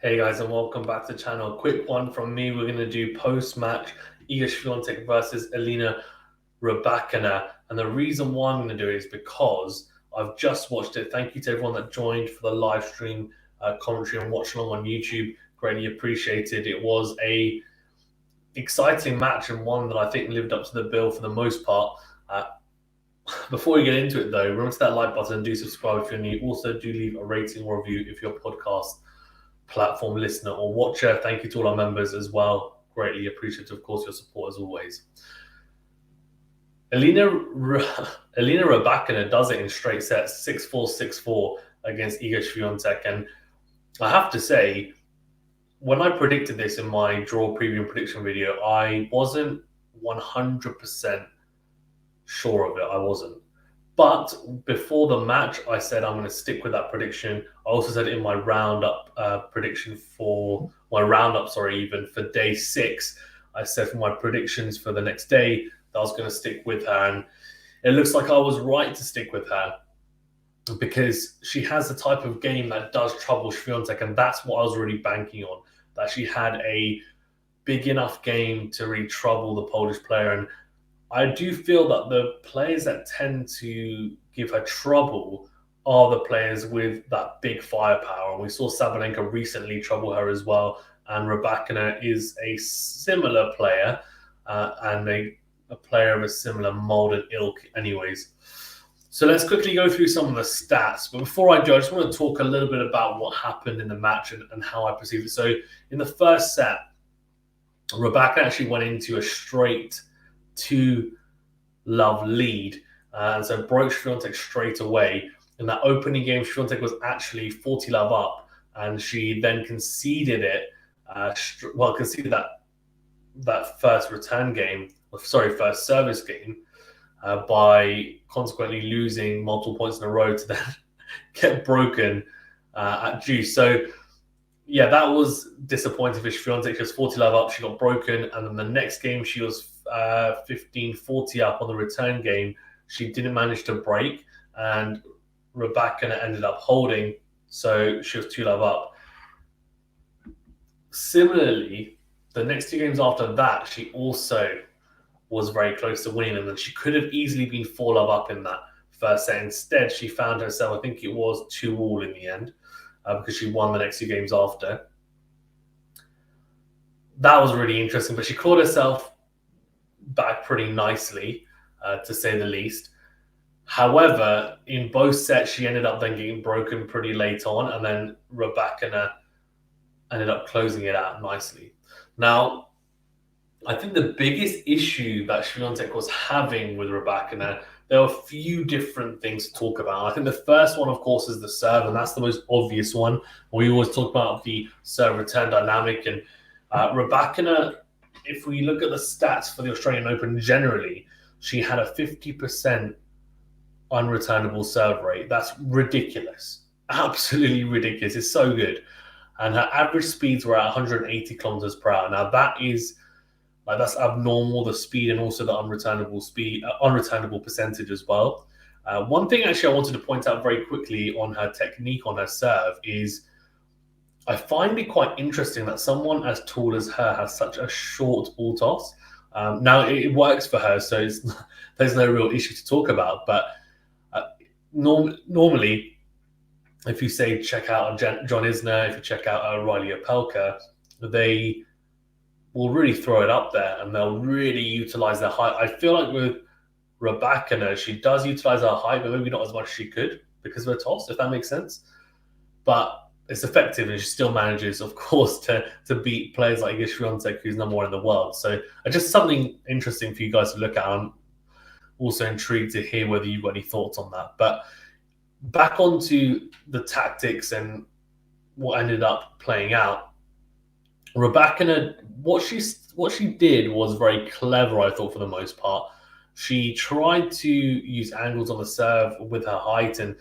Hey guys, and welcome back to the channel. Quick one from me. We're going to do post-match Iga Swiatek versus Elena Rybakina. And the reason why I'm going to do it is because I've just watched it. Thank you to everyone that joined for the live stream commentary and watch along on YouTube. Greatly appreciated. It was a exciting match and one that I think lived up to the bill for the most part. Before we get into it though, remember to that like button and do subscribe if you're new. Also do leave a rating or review if you're a podcast platform listener or watcher. Thank you to all our members as well. Greatly appreciate, of course, your support as always. Elena Rybakina does it in straight sets, 6-4, 6-4 against Iga Swiatek. And I have to say, when I predicted this in my draw preview and prediction video, I wasn't 100% sure of it. I wasn't. But before the match, I said I'm going to stick with that prediction. I also said in my roundup prediction for my roundup, even for day 6, I said for my predictions for the next day that I was going to stick with her. And it looks like I was right to stick with her because she has the type of game that does trouble Swiatek, and that's what I was really banking on, that she had a big enough game to really trouble the Polish player. And I do feel that the players that tend to give her trouble are the players with that big firepower. And we saw Sabalenka recently trouble her as well. And Rybakina is a similar player and a player of a similar mold and ilk anyways. So let's quickly go through some of the stats. But before I do, I just want to talk a little bit about what happened in the match and how I perceived it. So in the first set, Rybakina actually went into a straight 2-love lead, and so broke Swiatek straight away. In that opening game, Swiatek was actually 40-love up, and she then conceded it. Conceded that first first service game by consequently losing multiple points in a row to then get broken at juice. So yeah, that was disappointing for Swiatek. She was 40-love up, she got broken, and then the next game she was 15-40 up on the return game. She didn't manage to break, and Rybakina ended up holding, so she was 2-love up. Similarly, the next 2 games after that, she also was very close to winning them, and she could have easily been 4-love up in that first set. Instead, she found herself, I think it was 2-all in the end, because she won the next 2 games after. That was really interesting, but she caught herself back pretty nicely, to say the least. However, in both sets, she ended up then getting broken pretty late on, and then Rybakina ended up closing it out nicely. Now, I think the biggest issue that Swiatek was having with Rybakina, there are a few different things to talk about. I think the first one, of course, is the serve, and that's the most obvious one. We always talk about the serve return dynamic, and Rybakina, if we look at the stats for the Australian Open generally, she had a 50% unreturnable serve rate. That's ridiculous. Absolutely ridiculous. It's so good. And her average speeds were at 180 kilometers per hour. Now that's abnormal, the speed and also the unreturnable percentage as well. One thing actually I wanted to point out very quickly on her technique on her serve is I find it quite interesting that someone as tall as her has such a short ball toss. Now, it works for her, so there's no real issue to talk about. But normally, if you say check out John Isner, if you check out Riley Opelka, they will really throw it up there and they'll really utilize their height. I feel like with Rybakina, she does utilize her height, but maybe not as much as she could because of her toss, if that makes sense. But it's effective, and she still manages, of course, to beat players like Iga Swiatek, who's number 1 in the world. So just something interesting for you guys to look at. I'm also intrigued to hear whether you've got any thoughts on that. But back onto the tactics and what ended up playing out. Rybakina, what she did was very clever, I thought, for the most part. She tried to use angles on the serve with her height, and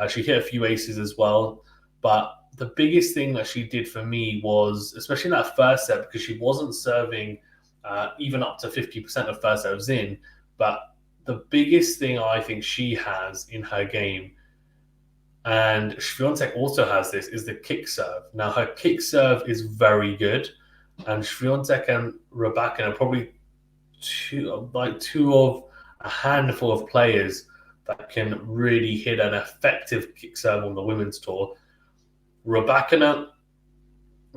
she hit a few aces as well. But the biggest thing that she did for me was, especially in that first set, because she wasn't serving even up to 50% of first serves in, but the biggest thing I think she has in her game And Swiatek also has this, is the kick serve. Now her kick serve is very good, and Swiatek and Rybakina are probably two of a handful of players that can really hit an effective kick serve on the women's tour. Rybakina,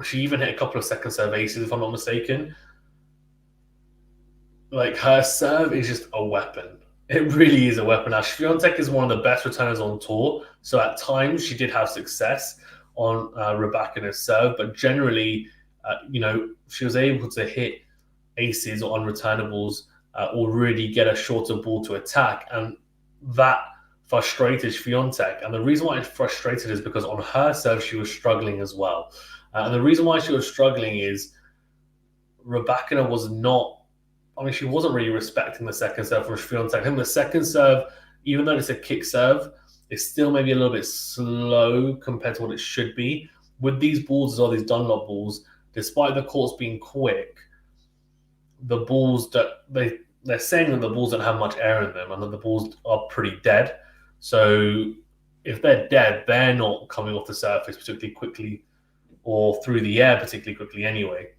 she even hit a couple of second serve aces, if I'm not mistaken. Like her serve is just a weapon. It really is a weapon. Now, Swiatek is one of the best returners on tour, so at times she did have success on Rybakina's serve, but generally, she was able to hit aces or unreturnables or really get a shorter ball to attack, and that frustrated Swiatek. And the reason why it frustrated is because on her serve she was struggling as well. And the reason why she was struggling is Rybakina was not. I mean, she wasn't really respecting the second serve from Swiatek. I think the second serve, even though it's a kick serve, is still maybe a little bit slow compared to what it should be. With these balls as well, these Dunlop balls, despite the courts being quick, the balls that they're saying that the balls don't have much air in them and that the balls are pretty dead. So if they're dead, they're not coming off the surface particularly quickly or through the air particularly quickly anyway.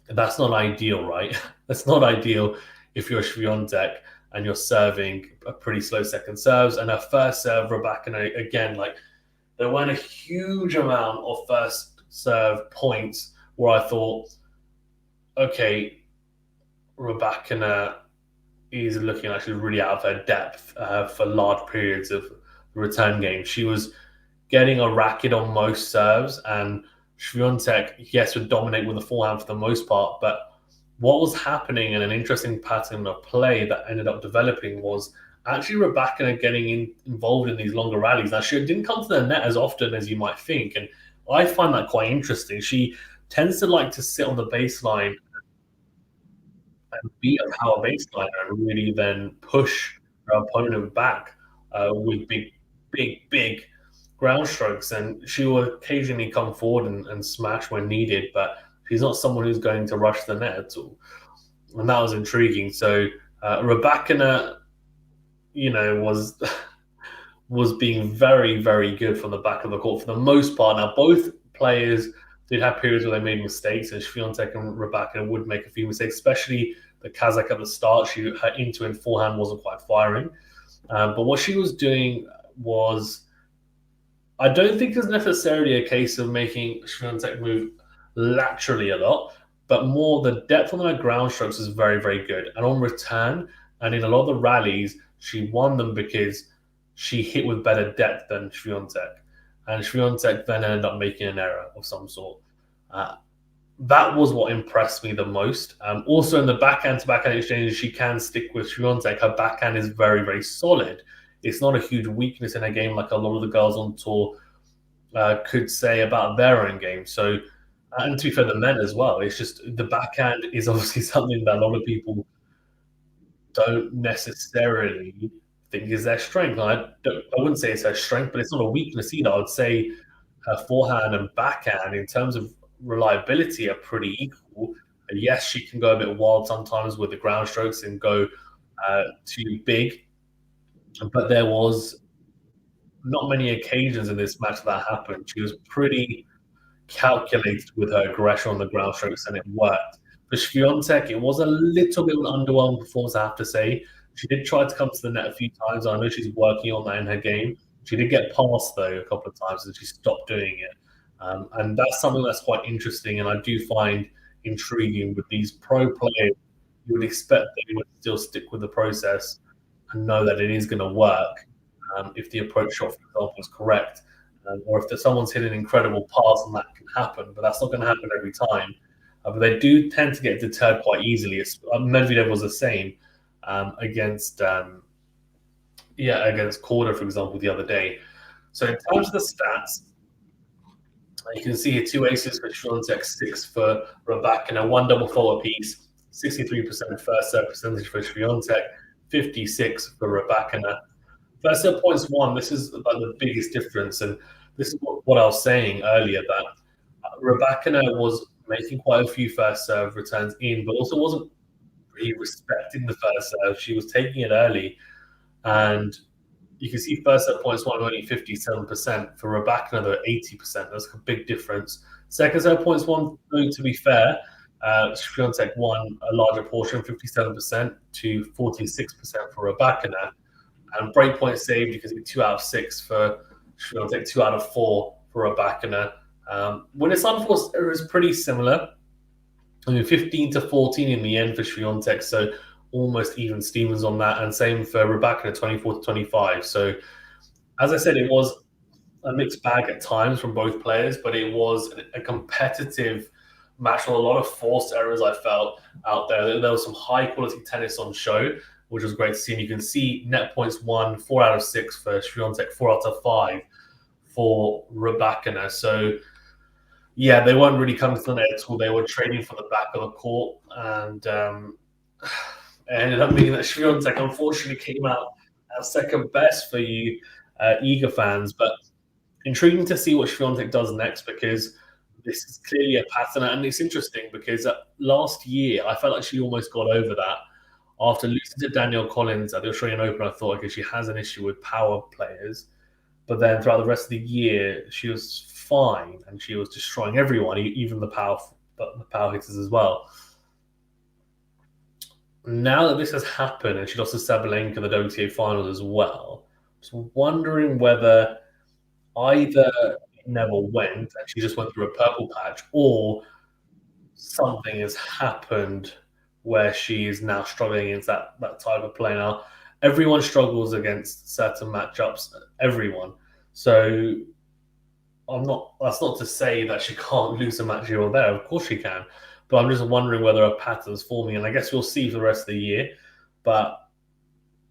That's not ideal, right? That's not ideal if you're Swiatek and you're serving a pretty slow second serves. And her first serve, Rybakina, again, like there weren't a huge amount of first serve points where I thought, okay, Rybakina is looking like she's really out of her depth for large periods of the return game. She was getting a racket on most serves, and Swiatek, yes, would dominate with the forehand for the most part, but what was happening in an interesting pattern of play that ended up developing was actually Rybakina getting involved in these longer rallies. Now, she didn't come to the net as often as you might think, and I find that quite interesting. She tends to like to sit on the baseline and beat a power baseline and really then push her opponent back with big ground strokes. And she will occasionally come forward and smash when needed, but she's not someone who's going to rush the net at all. And that was intriguing. So Rybakina, was was being very, very good from the back of the court for the most part. Now, both players did have periods where they made mistakes, and Swiatek and Rybakina would make a few mistakes, especially the Kazakh at the start. Her into and forehand wasn't quite firing. But what she was doing was, I don't think it's necessarily a case of making Swiatek move laterally a lot, but more the depth on her ground strokes is very, very good. And on return, and in a lot of the rallies, she won them because she hit with better depth than Swiatek. And Swiatek then ended up making an error of some sort. Uh, that was what impressed me the most. Also, in the backhand to backhand exchanges, she can stick with Swiatek. Her backhand is very, very solid. It's not a huge weakness in a game like a lot of the girls on tour could say about their own game. So, and to be fair, the men as well. It's just the backhand is obviously something that a lot of people don't necessarily think is their strength. I wouldn't say it's her strength, but it's not a weakness either. I would say her forehand and backhand, in terms of reliability, are pretty equal. Yes, she can go a bit wild sometimes with the ground strokes and go too big, but there was not many occasions in this match that happened. She was pretty calculated with her aggression on the ground strokes, and it worked. For Swiatek, it was a little bit of an underwhelming performance, I have to say. She did try to come to the net a few times. I know she's working on that in her game. She did get past, though, a couple of times, and she stopped doing it. And that's something that's quite interesting, and I do find intriguing with these pro players. You would expect they would still stick with the process and know that it is going to work if the approach shot, for example, is correct. Or if someone's hit an incredible pass, and that can happen, but that's not going to happen every time. But they do tend to get deterred quite easily. Medvedev was the same against against Korda, for example, the other day. So in terms of the stats, you can see here two aces for Swiatek, 6 for Rybakina, one double fault apiece, 63% first serve percentage for Swiatek, 56 for Rybakina. First serve points won. This is like the biggest difference, and this is what I was saying earlier, that Rybakina was making quite a few first serve returns in, but also wasn't really respecting the first serve. She was taking it early, and You can see first set points won only 57%. For Rybakina, though, 80%. That's a big difference. Second set points won, though, to be fair, Swiatek won a larger portion, 57% to 46% for Rybakina. And breakpoint saved, you can see 2 out of 6 for Swiatek, 2 out of 4 for Rybakina. When it's unforced, it was pretty similar. I mean, 15 to 14 in the end for Swiatek, so almost even Stevens on that, and same for Rybakina, 24 to 25. So, as I said, it was a mixed bag at times from both players, but it was a competitive match with a lot of forced errors. I felt out there. There was some high quality tennis on show, which was great to see. And you can see net points won 4 out of 6 for Swiatek, 4 out of 5 for Rybakina. So yeah, they weren't really coming to the net at all. They were trading for the back of the court, and it ended up being that Swiatek unfortunately came out at second best for you eager fans. But intriguing to see what Swiatek does next, because this is clearly a pattern, and it's interesting because last year I felt like she almost got over that. After losing to Danielle Collins at the Australian Open, I thought, okay, she has an issue with power players. But then throughout the rest of the year, she was fine and she was destroying everyone, even the power hitters as well. Now that this has happened and she lost to Sabalenka in the WTA finals as well, I was wondering whether either it never went and she just went through a purple patch, or something has happened where she is now struggling against that type of play. Now, everyone struggles against certain matchups, everyone. So that's not to say that she can't lose a match here or there. Of course she can. But I'm just wondering whether a pattern's forming, and I guess we'll see for the rest of the year. But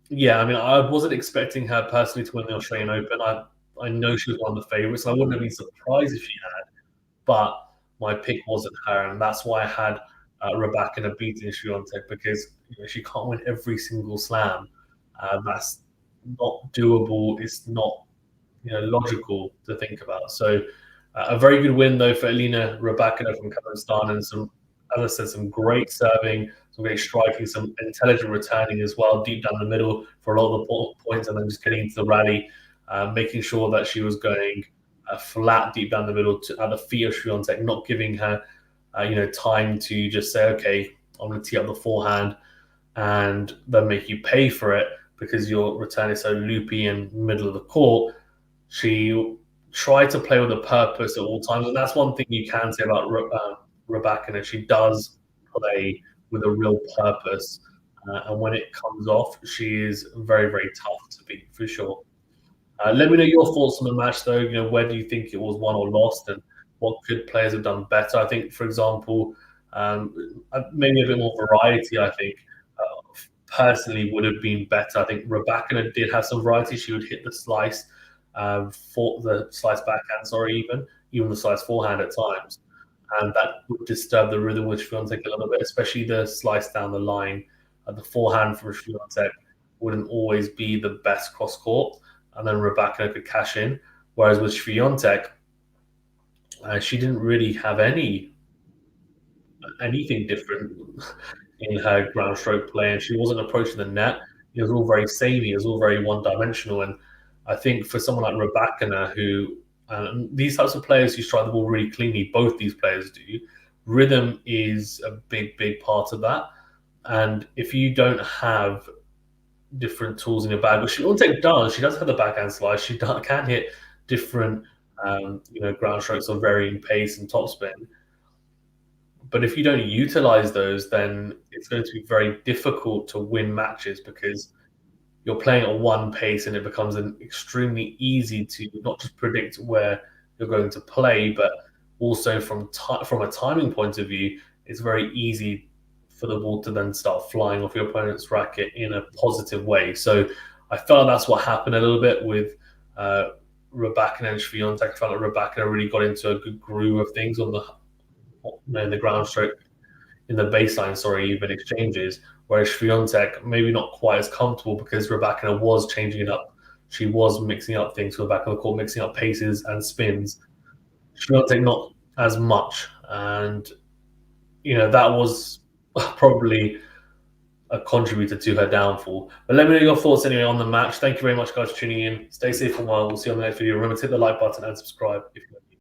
yeah, I mean, I wasn't expecting her personally to win the Australian Open. I know she was one of the favourites, and I wouldn't have been surprised if she had. But my pick wasn't her, and that's why I had Rybakina beating Swiatek, because she can't win every single slam. That's not doable. It's not logical to think about. So a very good win though for Elina Rybakina from Kazakhstan, and some, as I said, some great serving, some great striking, some intelligent returning as well, deep down the middle for a lot of the points, and then just getting into the rally, making sure that she was going flat deep down the middle at the feet of Swiatek, not giving her time to just say, okay, I'm going to tee up the forehand and then make you pay for it because your return is so loopy and middle of the court. She tried to play with a purpose at all times, and that's one thing you can say about Rybakina. She does play with a real purpose, and when it comes off, she is very, very tough to beat for sure. Let me know your thoughts on the match, though. Where do you think it was won or lost, and what could players have done better? I think, for example, maybe a bit more variety. I think personally would have been better. I think Rybakina did have some variety. She would hit the slice for the slice backhand, sorry, even the slice forehand at times, and that would disturb the rhythm with Swiatek a little bit, especially the slice down the line. The forehand for Swiatek wouldn't always be the best cross court, and then Rybakina could cash in. Whereas with Swiatek, she didn't really have anything different in her ground stroke play, and she wasn't approaching the net. It was all very samey. It was all very one-dimensional, and I think for someone like Rybakina, who these types of players who strike the ball really cleanly, both these players do. Rhythm is a big, big part of that, and if you don't have different tools in your bag, which Swiatek does, she does have the backhand slice. She can hit different, ground strokes of varying pace and topspin. But if you don't utilize those, then it's going to be very difficult to win matches because you're playing at one pace and it becomes extremely easy to not just predict where you're going to play, but also from a timing point of view, it's very easy for the ball to then start flying off your opponent's racket in a positive way. So I felt that's what happened a little bit with Rybakina and Swiatek. I felt like Rybakina really got into a good groove of things in the ground stroke, in the baseline, sorry, even exchanges, whereas Swiatek maybe not quite as comfortable because Rybakina was changing it up. She was mixing up things to the back of the court, mixing up paces and spins. Swiatek not as much, and that was probably a contributor to her downfall. But let me know your thoughts anyway on the match. Thank you very much, guys, for tuning in. Stay safe and well. We'll see you on the next video. Remember to hit the like button and subscribe if you